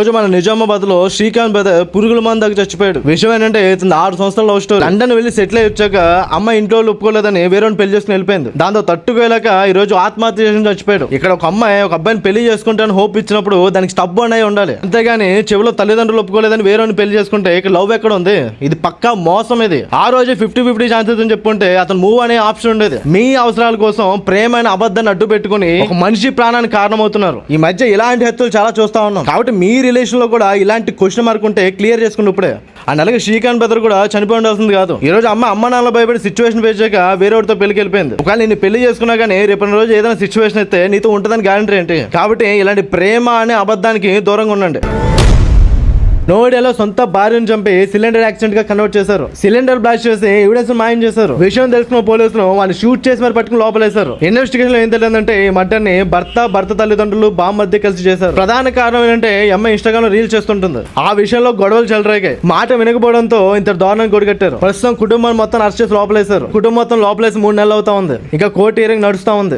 రోజు మన నిజామాబాద్ లో శ్రీకాంత్ బ్రదర్ పురుగుల మందుకు చచ్చిపోయాడు. విషయం ఏంటంటే ఇతను 6 సంవత్సరాల లవ్ స్టోరీ. లండన్ వెళ్ళి సెటిల్ అయ్యి వచ్చాక అమ్మ ఇంట్లో ఒప్పుకోలేదని వేరే పెళ్లి చేసుకుని వెళ్ళిపోయింది. దాంతో తట్టుకోలేక ఈ రోజు ఆత్మహత్య చేసి చచ్చిపోయాడు. ఇక్కడ ఒక అమ్మాయి ఒక అబ్బాయిని పెళ్లి చేసుకుంటాను హోప్ ఇచ్చినప్పుడు దానికి స్టబ్ అనే ఉండాలి, అంతేగాని చెవిలో తల్లిదండ్రులు ఒప్పుకోలేదని వేరే పెళ్లి చేసుకుంటే ఇక్కడ లవ్ ఎక్కడ ఉంది? ఇది పక్కా మోసం. ఇది ఆ రోజు 50-50 ఛాన్సెస్ అని చెప్పుకుంటే అతను మూవ్ అనే ఆప్షన్ ఉండేది. మీ అవసరాల కోసం ప్రేమ అనే అబద్ధాన్ని అడ్డు పెట్టుకుని ఒక మనిషి ప్రాణానికి కారణమవుతున్నారు. ఈ మధ్య ఇలాంటి హత్యలు చాలా చూస్తా ఉన్నాం. కాబట్టి మీ రిలేషన్ లో కూడా ఇలాంటి క్వశ్చన్ మార్క్ ఉంటే క్లియర్ చేసుకుని ఇప్పుడే. అండ్ అలాగే శ్రీకాంత్ బ్రదర్ కూడా చనిపోయి ఉండాల్సింది కాదు. ఈ రోజు అమ్మ నాన్న భయపడి సిచ్యువేషన్ ఫేస్ చేయక వేరేవాడితో పెళ్లికి వెళ్ళిపోయింది. ఒకవేళ నేను పెళ్లి చేసుకున్నా కానీ రేపటి రోజు ఏదైనా సిచ్యువేషన్ అయితే నీతో ఉంటుందని గ్యారంటీ ఏంటి? కాబట్టి ఇలాంటి ప్రేమ అనే అబద్ధానికి దూరంగా ఉండండి. నోయిడాలో సొంత భార్యను చంపి సిలిండర్ యాక్సిడెంట్ గా కన్వర్ట్ చేశారు. సిలిండర్ బ్లాస్ట్ చేసి ఎవిడెన్స్ మాయం చేశారు. విషయం తెలుసుకున్న పోలీసులు వాళ్ళు షూట్ చేసి మరి పట్టుకుని లోపలేశారు. ఇన్వెస్టిగేషన్ లో ఏం తెలియదంటే ఈ మర్డర్ ని భర్త తల్లిదండ్రులు బాంబు మధ్య కలిసి చేశారు. ప్రధాన కారణం ఏంటంటే అమ్మాయి ఇన్స్టాగ్రామ్ లో రీల్ చేస్తుంటుంది. ఆ విషయంలో గొడవలు చెలరేగాయి. మాట వినకపోవడంతో ఇంత దారుణంగా కొడిగట్టారు. ప్రస్తుతం కుటుంబం మొత్తం అరెస్ట్ చేసి లోపలేశారు. కుటుంబం మొత్తం లోపలేసి 3 నెలలు అవుతా ఉంది. ఇంకా కోర్టు హియరింగ్ నడుస్తా ఉంది.